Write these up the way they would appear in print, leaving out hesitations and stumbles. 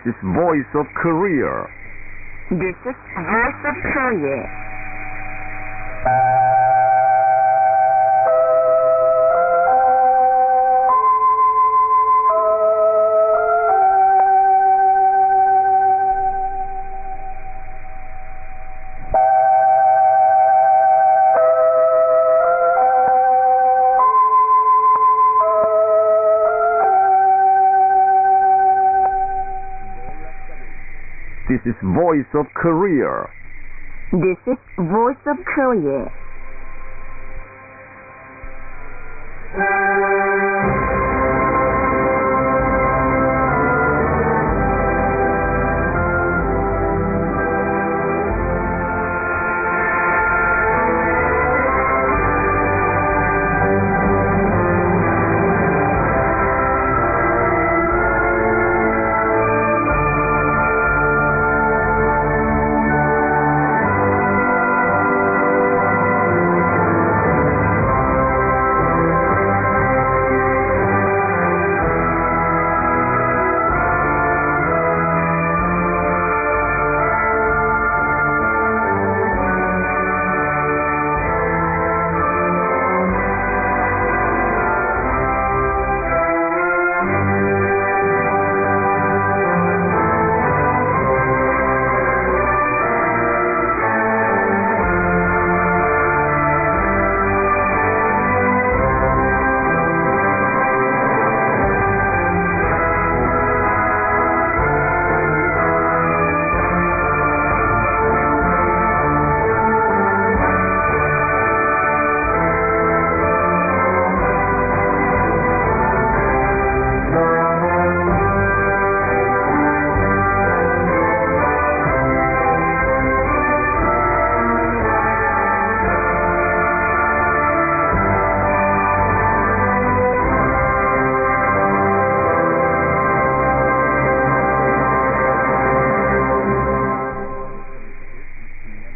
This is Voice of Korea. This is Voice of Korea. This is Voice of Korea. This is Voice of Korea.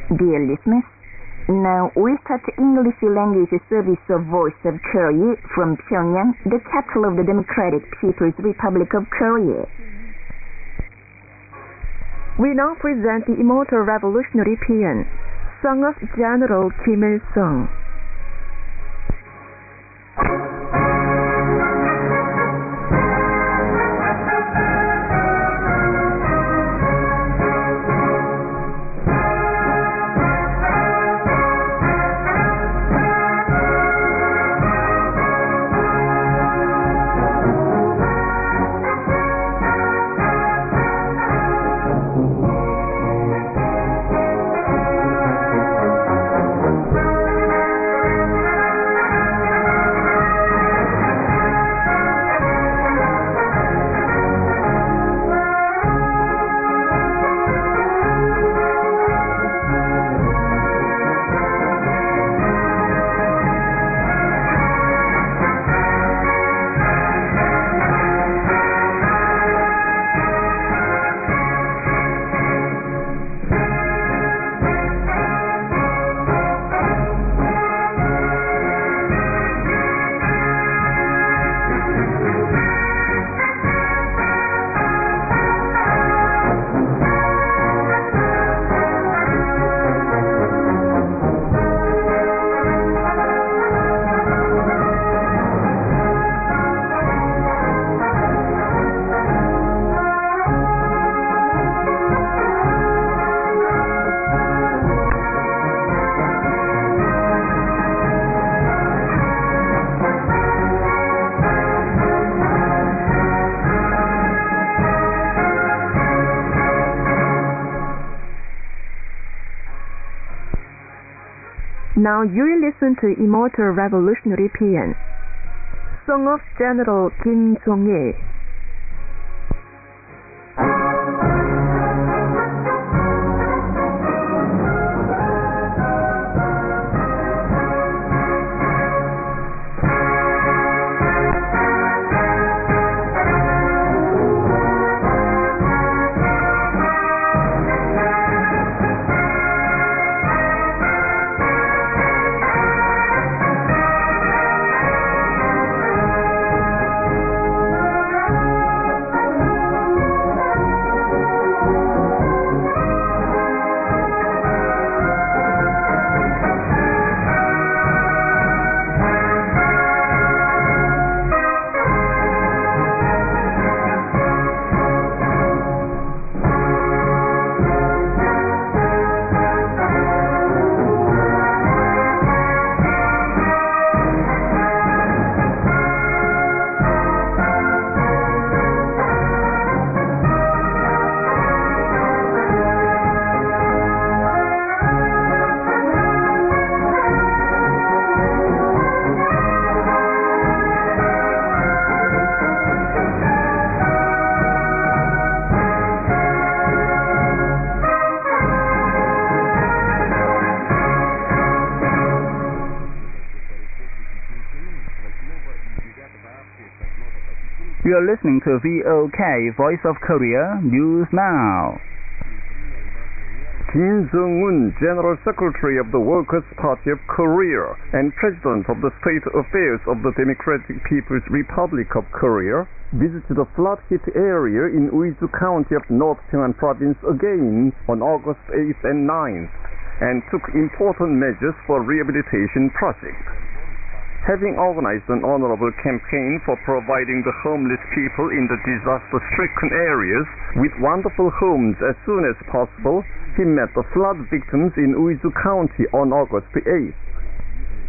Dear listeners, now we start English language service of Voice of Korea from Pyongyang, the capital of the Democratic People's Republic of Korea. We now present the immortal revolutionary paean, Song of General Kim Il-sung. Now you will listen to immortal revolutionary paean, Song of General Kim Jong-il. You are listening to VOK, Voice of Korea, News Now. Kim Jong Un, General Secretary of the Workers' Party of Korea and President of the State Affairs of the Democratic People's Republic of Korea, visited a flood-hit area in Sinuiju County of North Pyongyang Province again on August 8th and 9th and took important measures for rehabilitation projects. Having organized an honorable campaign for providing the homeless people in the disaster-stricken areas with wonderful homes as soon as possible, he met the flood victims in Sinuiju County on August 8th.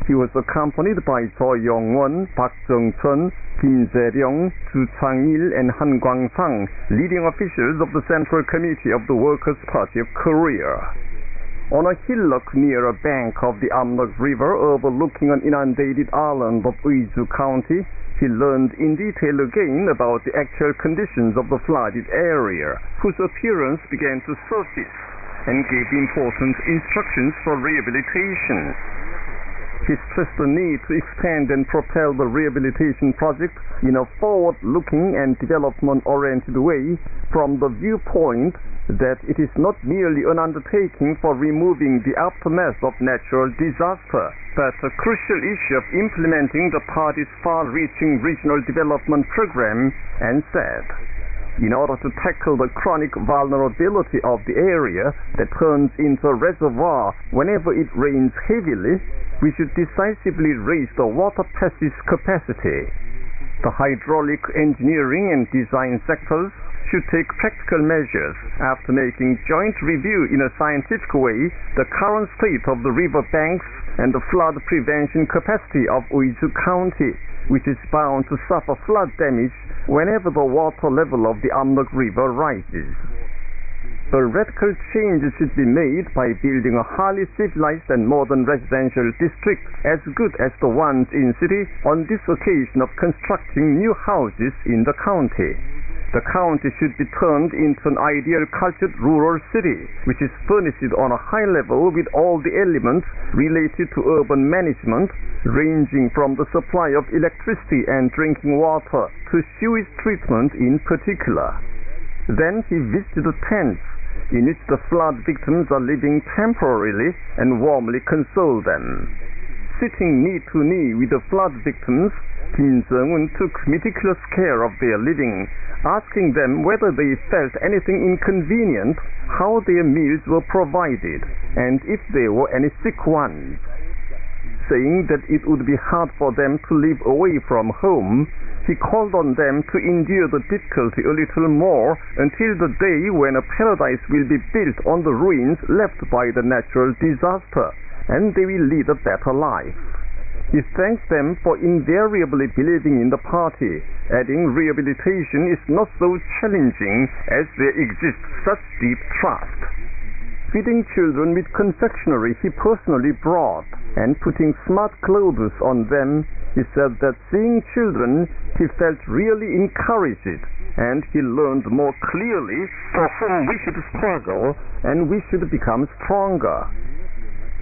He was accompanied by Cho Yong-won, Park Jung-chun, Kim Jae-ryong, Chu Chang-il, and Han Kwang-sang, leading officials of the Central Committee of the Workers' Party of Korea. On a hillock near a bank of the Amnok River overlooking an inundated island of Sinuiju County, he learned in detail again about the actual conditions of the flooded area, whose appearance began to surface, and gave important instructions for rehabilitation. He stressed the need to expand and propel the rehabilitation project in a forward-looking and development-oriented way from the viewpoint that it is not merely an undertaking for removing the aftermath of natural disaster, but a crucial issue of implementing the party's far-reaching regional development program, and said, in order to tackle the chronic vulnerability of the area that turns into a reservoir whenever it rains heavily, we should decisively raise the water passage capacity. The hydraulic engineering and design sectors should take practical measures after making joint review in a scientific way the current state of the river banks and the flood prevention capacity of Sinuiju County, which is bound to suffer flood damage whenever the water level of the Amnok River rises. A radical change should be made by building a highly civilized and modern residential district as good as the ones in city on this occasion of constructing new houses in the county. The county should be turned into an ideal cultured rural city, which is furnished on a high level with all the elements related to urban management, ranging from the supply of electricity and drinking water to sewage treatment in particular. Then he visited the tents in which the flood victims are living temporarily and warmly console them. Sitting knee to knee with the flood victims, Kim Jong Un took meticulous care of their living, asking them whether they felt anything inconvenient, how their meals were provided, and if there were any sick ones. Saying that it would be hard for them to live away from home, he called on them to endure the difficulty a little more until the day when a paradise will be built on the ruins left by the natural disaster, and they will lead a better life. He thanked them for invariably believing in the party, adding rehabilitation is not so challenging as there exists such deep trust. Feeding children with confectionery he personally brought, and putting smart clothes on them, he said that seeing children he felt really encouraged, and he learned more clearly for whom we should struggle and we should become stronger.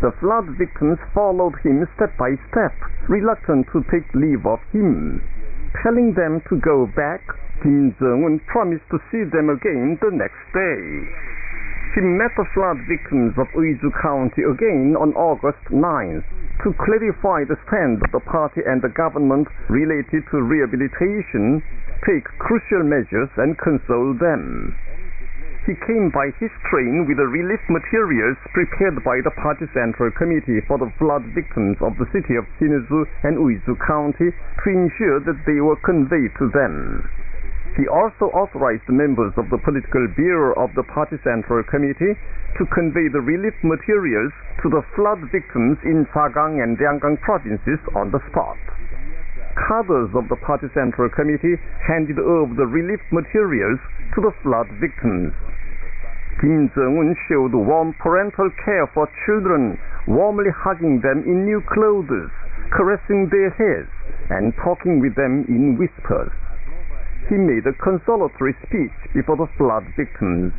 The flood victims followed him step by step, reluctant to take leave of him. Telling them to go back, Kim Jong Un promised to see them again the next day. He met the flood victims of Sinuiju County again on August 9th to clarify the stand of the party and the government related to rehabilitation, take crucial measures and console them. He came by his train with the relief materials prepared by the party Central Committee for the flood victims of the city of Sinuiju and Sinuiju County to ensure that they were conveyed to them. He also authorized members of the political bureau of the party Central Committee to convey the relief materials to the flood victims in Chagang and Ryanggang provinces on the spot. Cadres of the party Central Committee handed over the relief materials to the flood victims. Kim Jong Un showed warm parental care for children, warmly hugging them in new clothes, caressing their heads, and talking with them in whispers. He made a consolatory speech before the flood victims.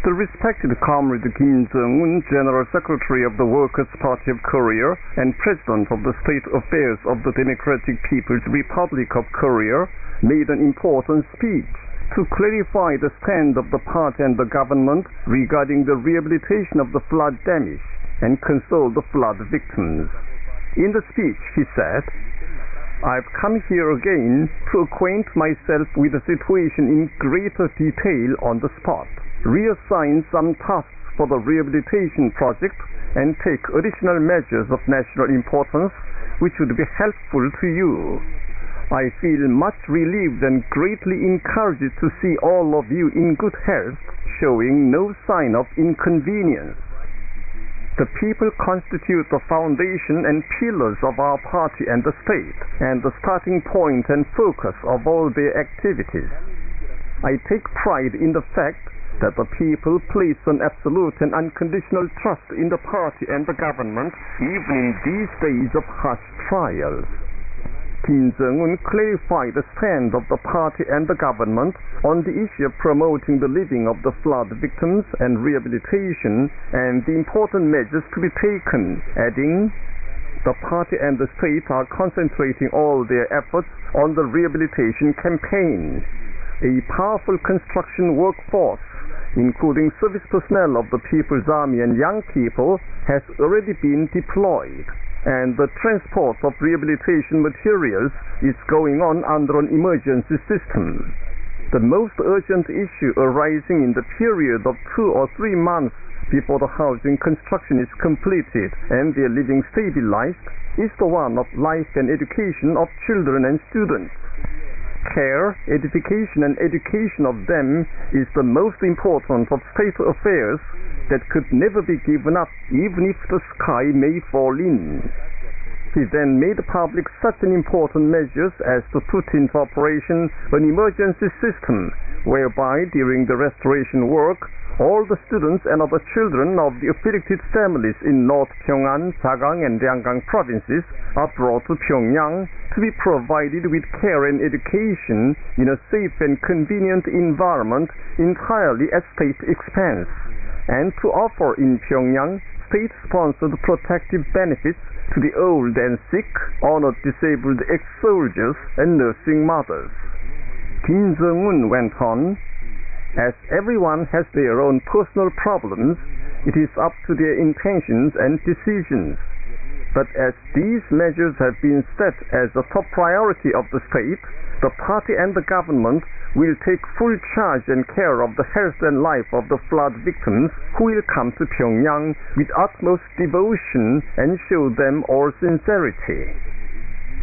The respected comrade Kim Jong Un, General Secretary of the Workers' Party of Korea and President of the State Affairs of the Democratic People's Republic of Korea, made an important speech to clarify the stand of the party and the government regarding the rehabilitation of the flood damage and console the flood victims. In the speech, he said, "I've come here again to acquaint myself with the situation in greater detail on the spot, reassign some tasks for the rehabilitation project, and take additional measures of national importance which would be helpful to you. I feel much relieved and greatly encouraged to see all of you in good health, showing no sign of inconvenience. The people constitute the foundation and pillars of our party and the state, and the starting point and focus of all their activities. I take pride in the fact that the people place an absolute and unconditional trust in the party and the government, even in these days of harsh trials." Kim Jong Un clarified the stand of the party and the government on the issue of promoting the living of the flood victims and rehabilitation and the important measures to be taken, adding, "The party and the state are concentrating all their efforts on the rehabilitation campaign. A powerful construction workforce, including service personnel of the People's Army and young people, has already been deployed, and the transport of rehabilitation materials is going on under an emergency system. The most urgent issue arising in the period of 2 or 3 months before the housing construction is completed and their living stabilized is the one of life and education of children and students. Care, edification, and education of them is the most important of state affairs that could never be given up, even if the sky may fall in." He then made public such an important measures as to put into operation an emergency system whereby during the restoration work all the students and other children of the afflicted families in North Pyongan, Jagang, and Ryanggang provinces are brought to Pyongyang to be provided with care and education in a safe and convenient environment entirely at state expense, and to offer in Pyongyang state-sponsored protective benefits to the old and sick, honored disabled ex-soldiers, and nursing mothers. Kim Jong Un went on, "As everyone has their own personal problems, it is up to their intentions and decisions. But as these measures have been set as a top priority of the state, the party and the government will take full charge and care of the health and life of the flood victims who will come to Pyongyang with utmost devotion and show them all sincerity.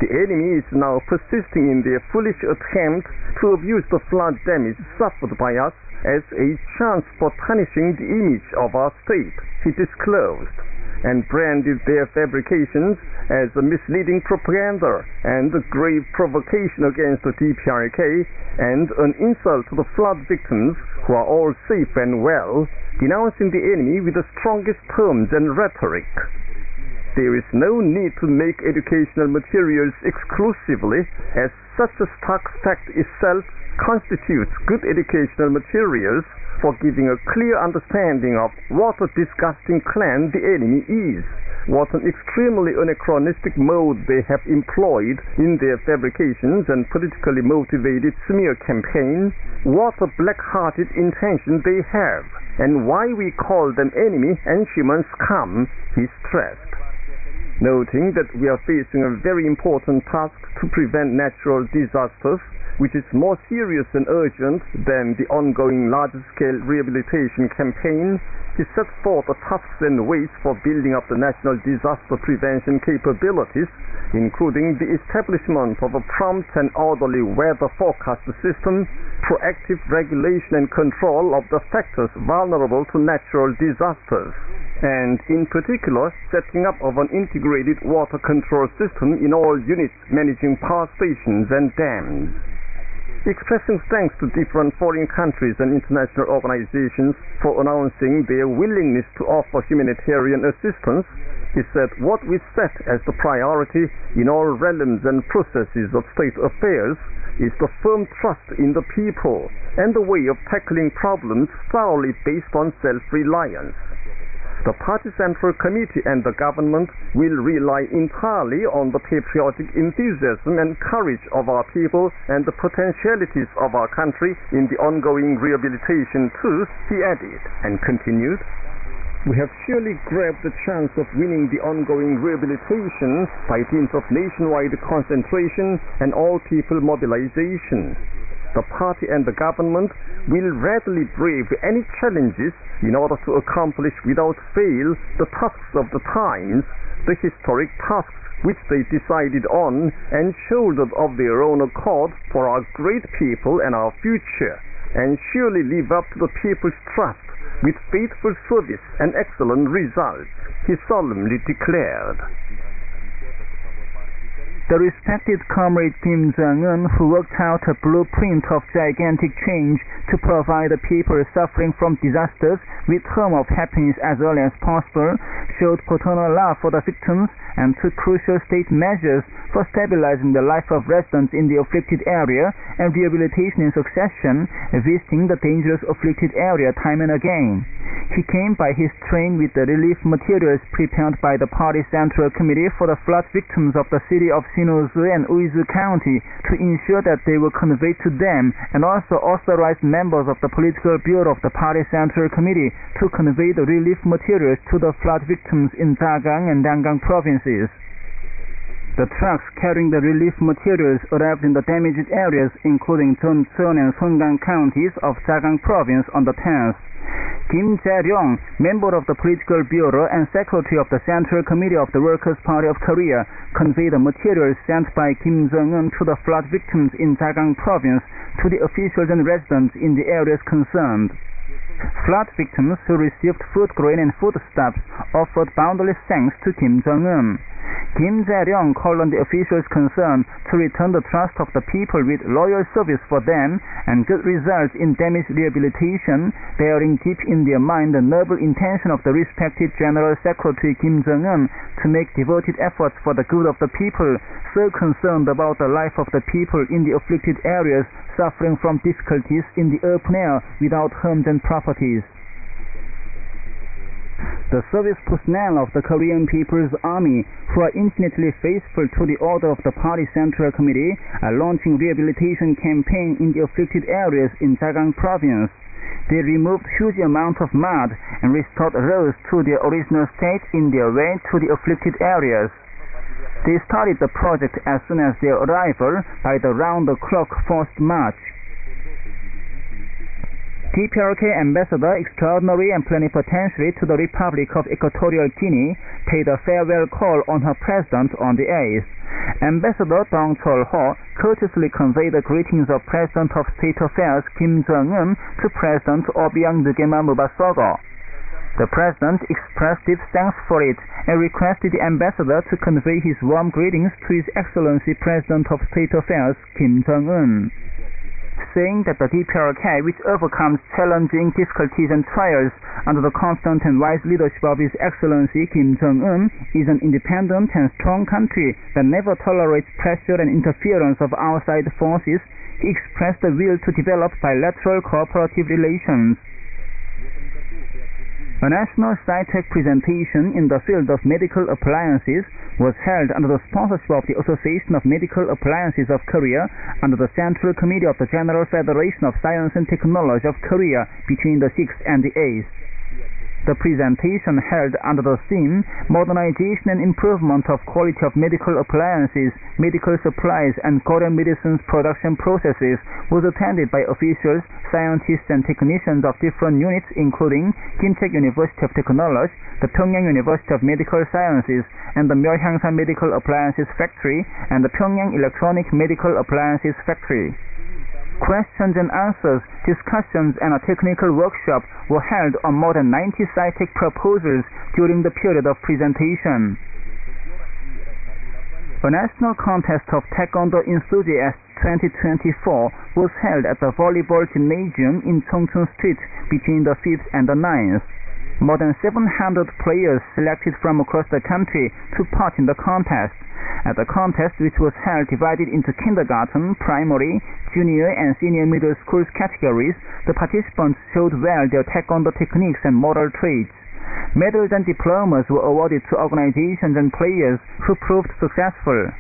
The enemy is now persisting in their foolish attempt to abuse the flood damage suffered by us as a chance for tarnishing the image of our state," he disclosed, and branded their fabrications as a misleading propaganda and a grave provocation against the DPRK and an insult to the flood victims who are all safe and well, denouncing the enemy with the strongest terms and rhetoric. There is no need to make educational materials exclusively, as such a stark fact itself constitutes good educational materials for giving a clear understanding of what a disgusting clan the enemy is, what an extremely anachronistic mode they have employed in their fabrications and politically motivated smear campaign, what a black-hearted intention they have, and why we call them enemy and human scum," he stressed. Noting that we are facing a very important task to prevent natural disasters, which is more serious and urgent than the ongoing large-scale rehabilitation campaign, he set forth the tasks and ways for building up the national disaster prevention capabilities, including the establishment of a prompt and orderly weather forecast system, proactive regulation and control of the factors vulnerable to natural disasters, and in particular setting up of an integrated water control system in all units managing power stations and dams. Expressing thanks to different foreign countries and international organizations for announcing their willingness to offer humanitarian assistance, He said, what we set as the priority in all realms and processes of state affairs is the firm trust in the people and the way of tackling problems thoroughly based on self-reliance. The Party Central Committee and the government will rely entirely on the patriotic enthusiasm and courage of our people and the potentialities of our country in the ongoing rehabilitation too, he added, and continued. We have surely grabbed the chance of winning the ongoing rehabilitation by dint of nationwide concentration and all-people mobilization. The party and the government will readily brave any challenges in order to accomplish without fail the tasks of the times, the historic tasks which they decided on and shouldered of their own accord for our great people and our future, and surely live up to the people's trust with faithful service and excellent results, he solemnly declared. The respected comrade Kim Jong Un, who worked out a blueprint of gigantic change to provide the people suffering from disasters with home of happiness as early as possible, showed paternal love for the victims and took crucial state measures for stabilizing the life of residents in the afflicted area and rehabilitation in succession, visiting the dangerous afflicted area time and again. He came by his train with the relief materials prepared by the Party Central Committee for the flood victims of the city of Sinuiju and Uizu County to ensure that they were conveyed to them, and also authorized members of the Political Bureau of the Party Central Committee to convey the relief materials to the flood victims in Jagang and Dangang provinces. The trucks carrying the relief materials arrived in the damaged areas including Choncheon and Songgang counties of Jagang province on the 10th. Kim Jae-ryong, member of the Political Bureau and Secretary of the Central Committee of the Workers' Party of Korea, conveyed the materials sent by Kim Jong Un to the flood victims in Jagang province to the officials and residents in the areas concerned. Flood victims who received food grain and foodstuffs offered boundless thanks to Kim Jong Un. Kim Jae-ryong called on the officials concerned to return the trust of the people with loyal service for them and good results in damage rehabilitation, bearing deep in their mind the noble intention of the respected General Secretary Kim Jong Un to make devoted efforts for the good of the people, so concerned about the life of the people in the afflicted areas suffering from difficulties in the open air without homes and properties. The service personnel of the Korean People's Army, who are infinitely faithful to the order of the Party Central Committee, are launching rehabilitation campaign in the afflicted areas in Jagang province. They removed huge amounts of mud and restored roads to their original state in their way to the afflicted areas. They started the project as soon as their arrival by the round-the-clock forced march. DPRK Ambassador Extraordinary and Plenipotentiary to the Republic of Equatorial Guinea paid a farewell call on her president on the 8th. Ambassador Dong Chol-ho courteously conveyed the greetings of President of State Affairs Kim Jong Un to President Obiang Nguema Mubasogo. The President expressed deep thanks for it and requested the ambassador to convey his warm greetings to His Excellency President of State Affairs Kim Jong Un, saying that the DPRK, which overcomes challenging difficulties and trials under the constant and wise leadership of His Excellency Kim Jong Un, is an independent and strong country that never tolerates pressure and interference of outside forces. He expressed the will to develop bilateral cooperative relations. A national sci-tech presentation in the field of medical appliances was held under the sponsorship of the Association of Medical Appliances of Korea under the Central Committee of the General Federation of Science and Technology of Korea between the 6th and the 8th. The presentation held under the theme Modernization and Improvement of Quality of Medical Appliances, Medical Supplies and Korean Medicines Production Processes was attended by officials, scientists and technicians of different units including Gimcheok University of Technology, the Pyongyang University of Medical Sciences and the Myeohyangsan Medical Appliances Factory and the Pyongyang Electronic Medical Appliances Factory. Questions and answers, discussions and a technical workshop were held on more than 90 sci-tech proposals during the period of presentation. A national contest of Taekwondo Enthusiasts 2024 was held at the Volleyball Gymnasium in Chongchun Street between the 5th and the 9th. More than 700 players selected from across the country took part in the contest. At the contest, which was held divided into kindergarten, primary, junior and senior middle schools categories, the participants showed well their taekwondo techniques and moral traits. Medals and diplomas were awarded to organizations and players who proved successful.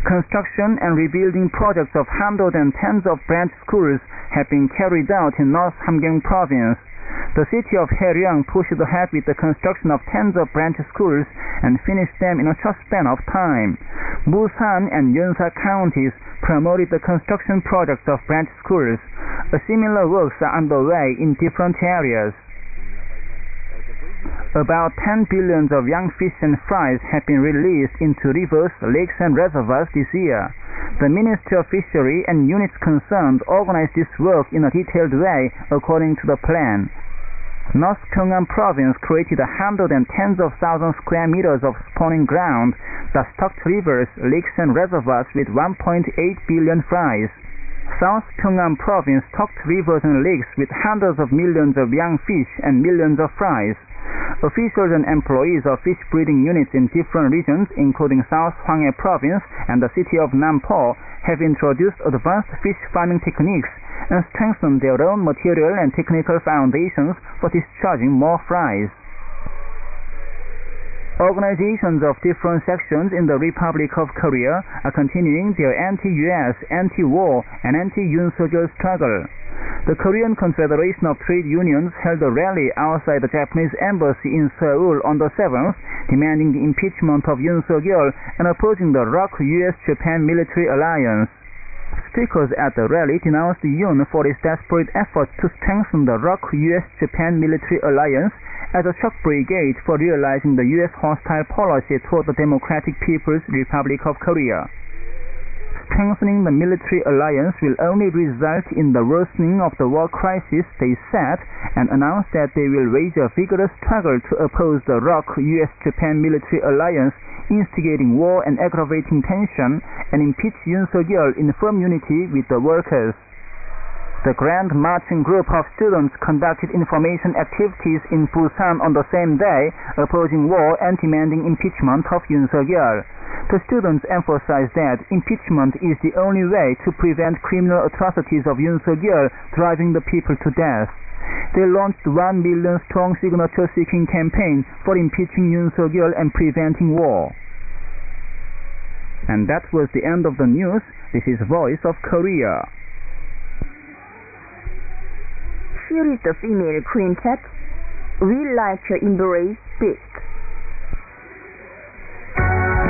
Construction and rebuilding projects of hundreds and tens of branch schools have been carried out in North Hamgyong province. The city of Haeryong pushed ahead with the construction of tens of branch schools and finished them in a short span of time. Busan and Yeonsa counties promoted the construction projects of branch schools. Similar works are underway in different areas. About 10 billions of young fish and fries have been released into rivers, lakes and reservoirs this year. The Ministry of Fishery and units concerned organized this work in a detailed way according to the plan. North Pyongyang province created hundreds and tens of thousands square meters of spawning ground that stocked rivers, lakes and reservoirs with 1.8 billion fries. South Pyongyang province stocked rivers and lakes with hundreds of millions of young fish and millions of fries. Officials and employees of fish breeding units in different regions, including South Hwanghae province and the city of Nampo, have introduced advanced fish farming techniques and strengthened their own material and technical foundations for discharging more fries. Organizations of different sections in the Republic of Korea are continuing their anti-US, anti-war, and anti-Yoon Suk-yeol struggle. The Korean Confederation of Trade Unions held a rally outside the Japanese embassy in Seoul on the 7th, demanding the impeachment of Yoon Suk-yeol and opposing the ROK US-Japan military alliance. Speakers at the rally denounced Yoon for his desperate efforts to strengthen the ROK US-Japan military alliance as a shock brigade for realizing the US hostile policy toward the Democratic People's Republic of Korea. Strengthening the military alliance will only result in the worsening of the war crisis, they said, and announced that they will wage a vigorous struggle to oppose the ROK US-Japan military alliance, instigating war and aggravating tension, and impeach Yoon Suk-yeol in firm unity with the workers. The Grand Marching Group of students conducted information activities in Busan on the same day, opposing war and demanding impeachment of Yoon Suk-yeol. The students emphasized that impeachment is the only way to prevent criminal atrocities of Yoon Suk-yeol driving the people to death. They launched 1 million strong signature-seeking campaign for impeaching Yoon Suk-yeol and preventing war. And that was the end of the news. This is Voice of Korea. Here is the female quintet. We like your embrace big. Yeah.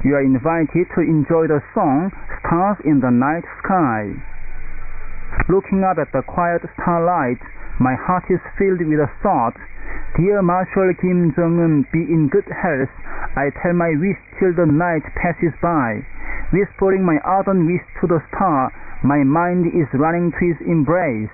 You are invited to enjoy the song Stars in the Night Sky. Looking up at the quiet starlight, my heart is filled with a thought. Dear Marshal Kim Jong Un, be in good health. I tell my wish till the night passes by. Whispering my ardent wish to the star, my mind is running to his embrace.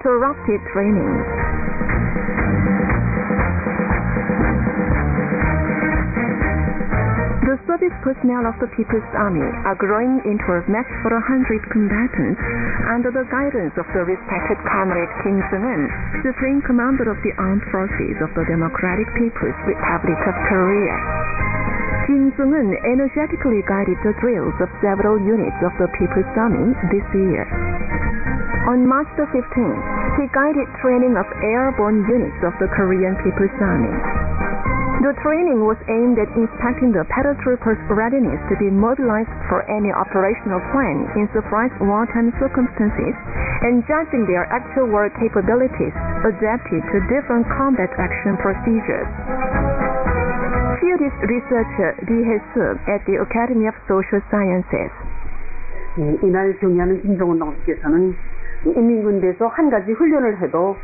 uninterrupted training. The service personnel of the People's Army are growing into a match for 100 combatants under the guidance of the respected Comrade Kim Jong Un, Supreme Commander of the Armed Forces of the Democratic People's Republic of Korea. Kim Jong Un energetically guided the drills of several units of the People's Army this year. On March the 15th, he guided training of airborne units of the Korean People's Army. The training was aimed at inspecting the paratroopers' readiness to be mobilized for any operational plan in surprise wartime circumstances and judging their actual war capabilities adapted to different combat action procedures. Field researcher Lee Hae-suk at the Academy of Social Sciences. 이날 경의하는 김정은 당수께서는 인민군대에서 한 가지 훈련을 해도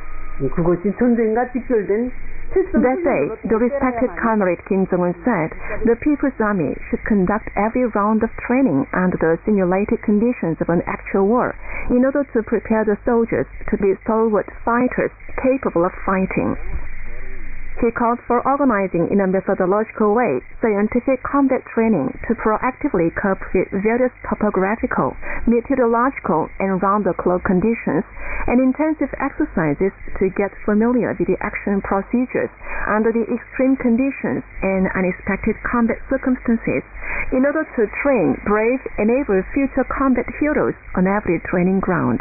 그것이 전쟁과 직결된 That day, the respected comrade Kim Jong Un said the People's Army should conduct every round of training under the simulated conditions of an actual war in order to prepare the soldiers to be stalwart fighters capable of fighting. He called for organizing in a methodological way scientific combat training to proactively cope with various topographical, meteorological, and round-the-clock conditions, and intensive exercises to get familiar with the action procedures under the extreme conditions and unexpected combat circumstances in order to train brave and able future combat heroes on every training ground.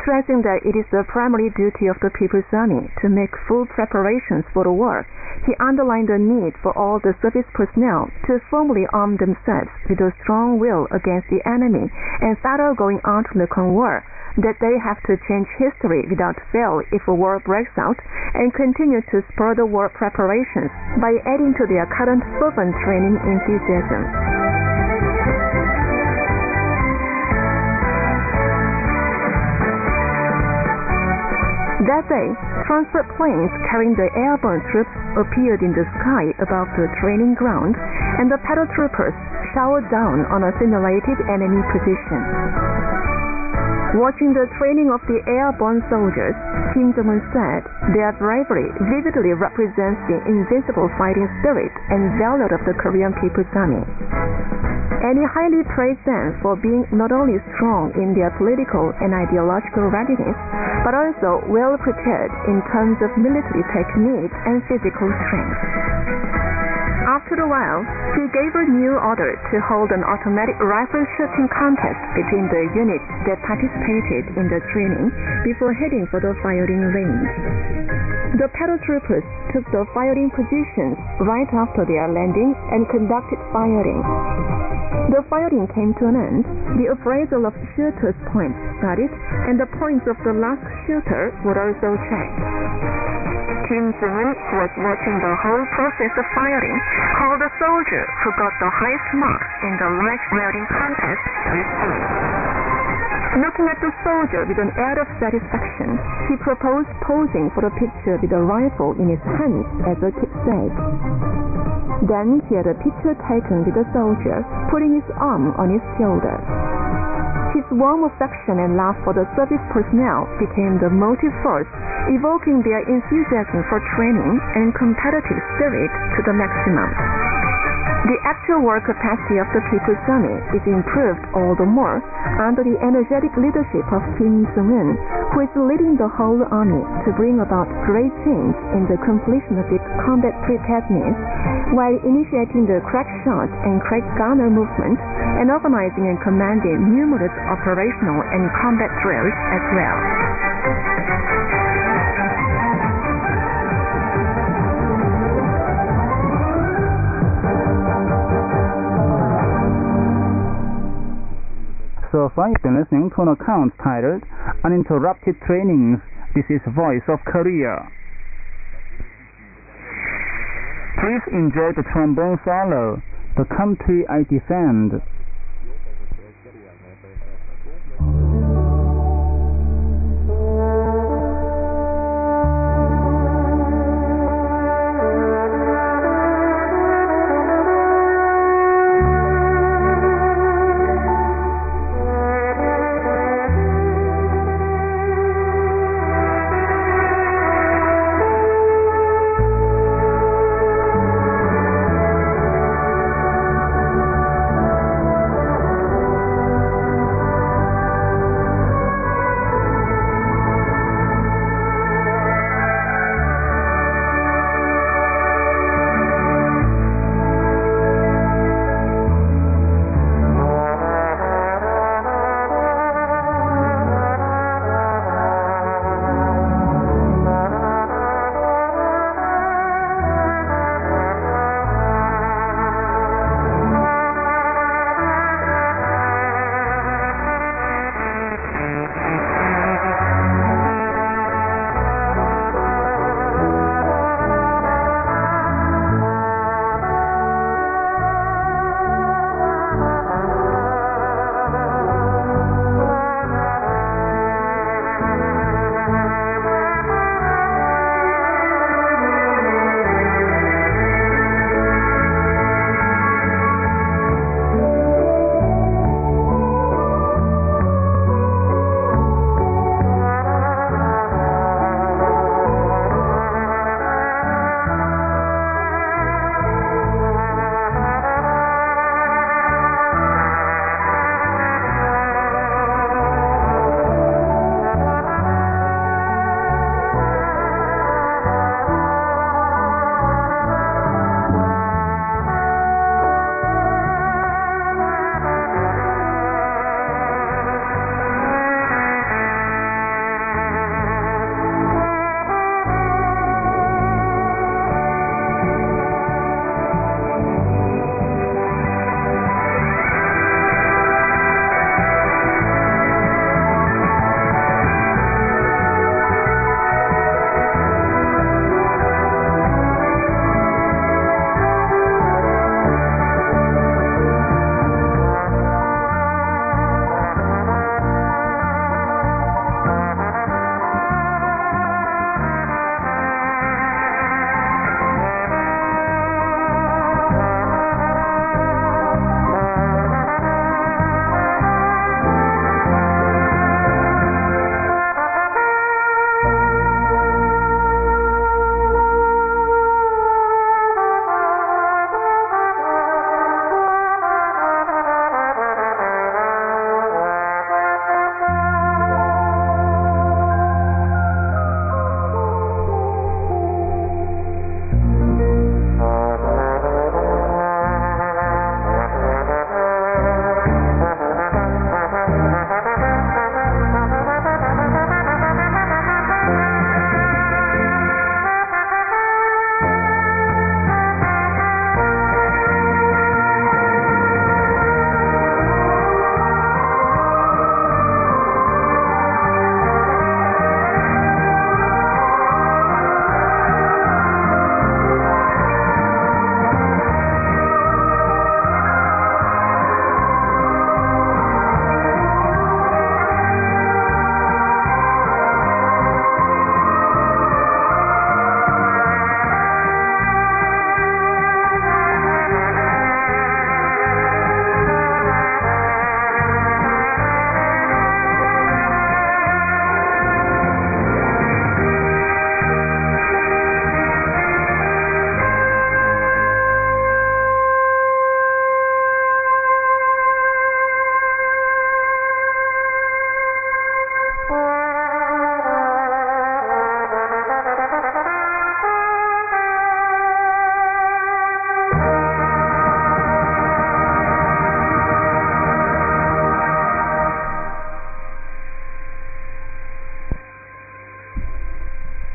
Stressing that it is the primary duty of the People's Army to make full preparations for the war, he underlined the need for all the service personnel to firmly arm themselves with a strong will against the enemy and thorough going on to the war, that they have to change history without fail if a war breaks out, and continue to spur the war preparations by adding to their current fervent training enthusiasm. That day, transport planes carrying the airborne troops appeared in the sky above the training ground, and the paratroopers showered down on a simulated enemy position. Watching the training of the airborne soldiers, Kim Jong Un said their bravery vividly represents the invincible fighting spirit and valor of the Korean People's Army. And he highly praised them for being not only strong in their political and ideological readiness, but also well prepared in terms of military technique and physical strength. After a while, he gave a new order to hold an automatic rifle shooting contest between the units that participated in the training before heading for the firing range. The paratroopers took the firing positions right after their landing and conducted firing. The firing came to an end, the appraisal of shooters' points started, and the points of the last shooter were also checked. Kim Jong Un, who was watching the whole process of firing, called the soldier who got the highest marks in the light-wearing contest to his team. Looking at the soldier with an air of satisfaction, he proposed posing for a picture with a rifle in his hands as a keepsake. Then he had a picture taken with the soldier, putting his arm on his shoulder. His warm affection and love for the service personnel became the motive force, evoking their enthusiasm for training and competitive spirit to the maximum. The actual war capacity of the People's Army is improved all the more under the energetic leadership of Kim Jong Un, who is leading the whole army to bring about great change in the completion of its combat preparedness, while initiating the crack shot and crack gunner movement and organizing and commanding numerous operational and combat drills as well. So far you've been listening to an account titled Uninterrupted Trainings. This is Voice of Korea. Please enjoy the trombone solo, The Country I Defend.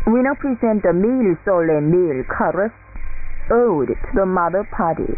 We now present the Mil Sole Mil chorus, Ode to the Mother Party.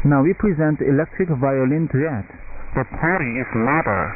Now we present electric violin duet. The party is louder.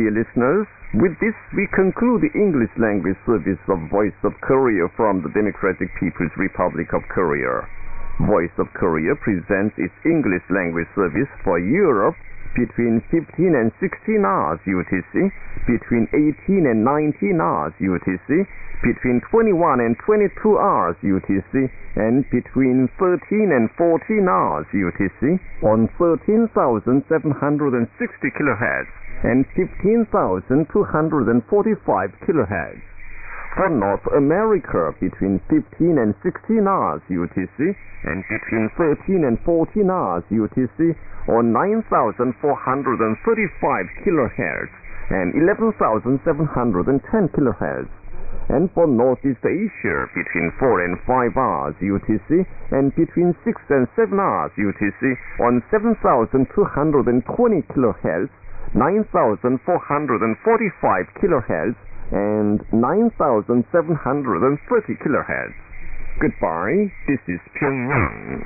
Dear listeners, with this we conclude the English language service of Voice of Korea from the Democratic People's Republic of Korea. Voice of Korea presents its English language service for Europe between 15 and 16 hours UTC, between 18 and 19 hours UTC, between 21 and 22 hours UTC, and between 13 and 14 hours UTC on 13,760 kHz and 15,245 kHz. For North America, between 15 and 16 hours UTC and between 13 and 14 hours UTC on 9,435 kHz and 11,710 kHz. And for Northeast Asia, between 4 and 5 hours UTC and between 6 and 7 hours UTC on 7,220 kHz, 9,445 kHz, and 9,730 kHz. Goodbye, this is Pyongyang.